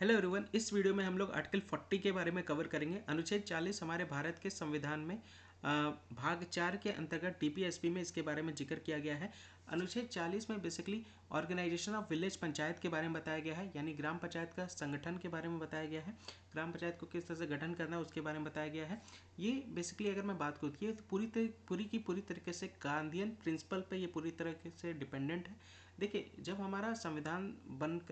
Hello everyone, इस video में हम लोग आर्टिकल 40 के बारे में कवर करेंगे। अनुच्छेद 40 हमारे भारत के संविधान में भाग 4 के अंतर्गत डीपीएसपी में इसके बारे में जिक्र किया गया है। अनुच्छेद 40 में basically organisation of village panchayat के बारे में बताया गया है, यानी ग्राम पंचायत का संगठन के बारे में बताया गया है। ग्राम पंचायत को किस तरह से गठन करना है उसके बारे में बताया गया है। ये बेसिकली अगर मैं बात करूँ तो पूरी तरीके से गांधीयन प्रिंसिपल पे ये पूरी तरह से डिपेंडेंट है। देखिए, जब हमारा संविधान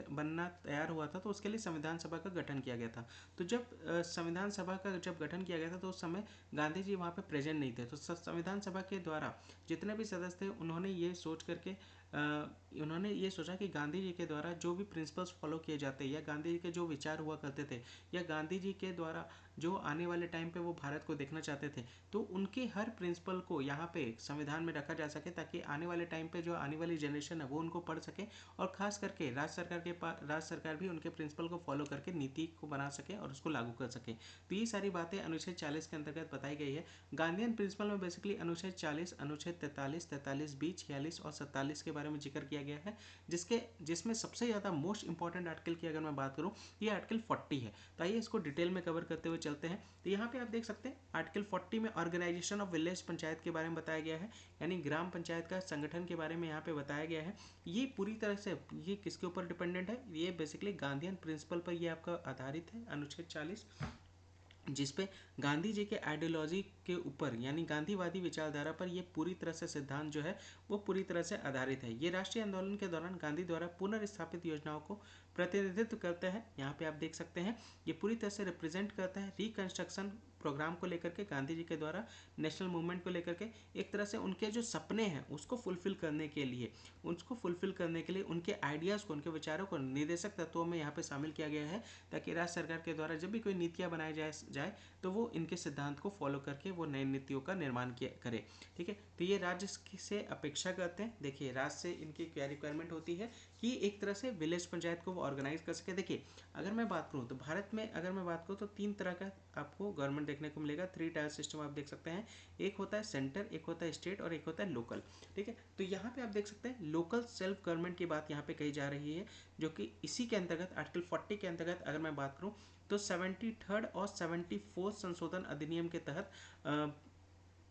बनना तैयार हुआ था तो उसके लिए संविधान सभा का गठन किया गया था। तो जब संविधान सभा का जब गठन किया गया था तो उस समय गांधी जी वहाँ पे प्रेजेंट नहीं थे। तो संविधान सभा के द्वारा जितने भी सदस्य थे उन्होंने ये सोचा कि गांधी जी के द्वारा जो भी प्रिंसिपल्स फॉलो किए जाते हैं या गांधी जी के जो विचार हुआ करते थे या गांधी जी के द्वारा जो आने वाले टाइम पे वो भारत को देखना चाहते थे, तो उनके हर प्रिंसिपल को यहाँ पे संविधान में रखा जा सके ताकि आने वाले टाइम पे जो आने वाली जनरेशन है वो उनको पढ़ सके और खास करके राज्य सरकार भी उनके प्रिंसिपल को फॉलो करके नीति को बना सके और उसको लागू कर सके। तो ये सारी बातें अनुच्छेद 40 के अंतर्गत बताई गई है। गांधीयन प्रिंसिपल में बेसिकली अनुच्छेद 40, अनुच्छेद 43, 46 और 47 के बारे में जिक्र किया गया है, जिसमें सबसे ज़्यादा मोस्ट इंपॉर्टेंट आर्टिकल की अगर मैं बात करूँ ये आर्टिकल 40 है। तो आइए इसको डिटेल में कवर करते हुए चलते हैं। तो यहाँ पे आप देख सकते हैं आर्टिकल 40 में ऑर्गेनाइजेशन ऑफ विलेज पंचायत के बारे में बताया गया है, यानी ग्राम पंचायत का संगठन के बारे में यहाँ पे बताया गया है। ये पूरी तरह से ये किसके ऊपर डिपेंडेंट है, ये बेसिकली गांधीयन प्रिंसिपल पर ये आपका आधारित है अनुच्छेद 40, जिसपे गांधी जी के आइडियोलॉजी के ऊपर यानी गांधीवादी विचारधारा पर ये पूरी तरह से सिद्धांत जो है वो पूरी तरह से आधारित है। ये राष्ट्रीय आंदोलन के दौरान गांधी द्वारा पुनर्स्थापित योजनाओं को प्रतिनिधित्व करता है। यहाँ पे आप देख सकते हैं ये पूरी तरह से रिप्रेजेंट करता है रिकंस्ट्रक्शन प्रोग्राम को लेकर के, गांधी जी के द्वारा नेशनल मूवमेंट को लेकर के एक तरह से उनके जो सपने हैं उसको फुलफिल करने के लिए उनके आइडियाज़ को, उनके विचारों को निर्देशक तत्वों में यहाँ पे शामिल किया गया है ताकि राज्य सरकार के द्वारा जब भी कोई नीतियाँ बनाई जाए तो वो इनके सिद्धांत को फॉलो करके वो नई नीतियों का निर्माण करे। ठीक है, तो ये राज्य से अपेक्षा करते हैं। देखिए, राज्य से इनकी क्या रिक्वायरमेंट होती है कि एक तरह से विलेज पंचायत को वो ऑर्गेनाइज कर सके। देखिए, अगर मैं बात करूँ तो भारत में अगर मैं बात करूँ तो 3 तरह का आपको गवर्नमेंट देखने को मिलेगा। 3 टायर सिस्टम आप देख सकते हैं। एक होता है सेंटर, एक होता है स्टेट और एक होता है लोकल। ठीक है, तो यहाँ पे आप देख सकते हैं लोकल सेल्फ गवर्नमेंट की बात यहाँ पे कही जा रही है, जो कि इसी के अंतर्गत आर्टिकल 40 के अंतर्गत अगर मैं बात करूँ तो 73rd और 74th संशोधन अधिनियम के तहत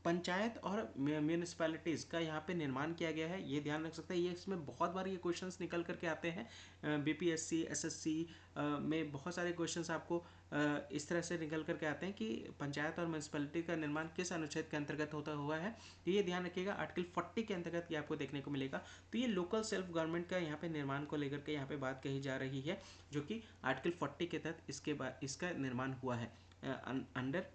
पंचायत और म्यूनिसपैलिटीज़ का यहाँ पे निर्माण किया गया है। ये ध्यान रख सकते हैं, ये इसमें बहुत बार ये क्वेश्चंस निकल करके आते हैं। बीपीएससी, एसएससी में बहुत सारे क्वेश्चंस आपको इस तरह से निकल करके आते हैं कि पंचायत और म्यूनिसपैलिटी का निर्माण किस अनुच्छेद के अंतर्गत होता हुआ है। तो ये ध्यान रखिएगा, आर्टिकल 40 के अंतर्गत ये आपको देखने को मिलेगा। तो ये लोकल सेल्फ गवर्नमेंट का यहाँ पे निर्माण को लेकर के यहाँ पे बात कही जा रही है, जो कि आर्टिकल 40 के तहत इसका निर्माण हुआ है अंडर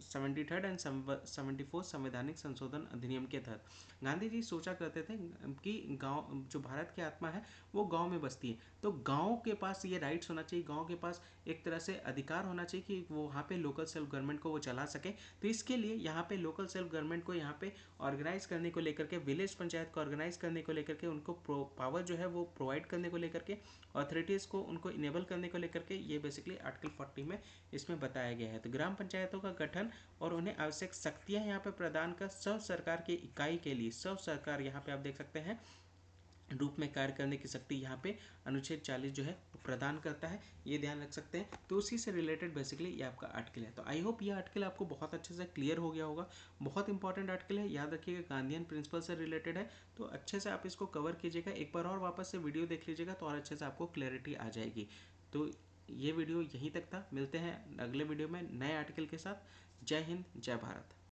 73rd एंड 74th संवैधानिक संशोधन अधिनियम के तहत। गांधी जी सोचा करते थे कि गांव, जो भारत की आत्मा है वो गांव में बसती है, तो गांव के पास ये राइट्स होना चाहिए, गांव के पास एक तरह से अधिकार होना चाहिए कि वो वहाँ पे लोकल सेल्फ गवर्नमेंट को वो चला सके। तो इसके लिए यहाँ पे लोकल सेल्फ गवर्नमेंट को यहाँ पे ऑर्गेनाइज करने को लेकर के, विलेज पंचायत को ऑर्गेनाइज करने को लेकर के, उनको पावर जो है वो प्रोवाइड करने को लेकर के, अथॉरिटीज़ को उनको इनेबल करने को लेकर के ये बेसिकली आर्टिकल 40 में इसमें बताया गया है। तो ग्राम पंचायतों का गठन और उन्हें आवश्यक शक्तियां यहाँ पे प्रदान कर सब सरकार की इकाई के लिए, सब सरकार यहाँ पे आप देख सकते हैं रूप में कार्य करने की शक्ति यहाँ पे अनुच्छेद 40 जो है वो प्रदान करता है। ये ध्यान रख सकते हैं। तो उसी से रिलेटेड बेसिकली ये आपका आर्टिकल है। तो आई होप ये आर्टिकल आपको बहुत अच्छे से क्लियर हो गया होगा। बहुत इंपॉर्टेंट आर्टिकल है, याद रखिएगा गांधीयन प्रिंसिपल से रिलेटेड है। तो अच्छे से आप इसको कवर कीजिएगा, एक बार और वापस से वीडियो देख लीजिएगा तो और अच्छे से आपको क्लैरिटी आ जाएगी। तो ये वीडियो यहीं तक था, मिलते हैं अगले वीडियो में नए आर्टिकल के साथ। जय हिंद, जय भारत।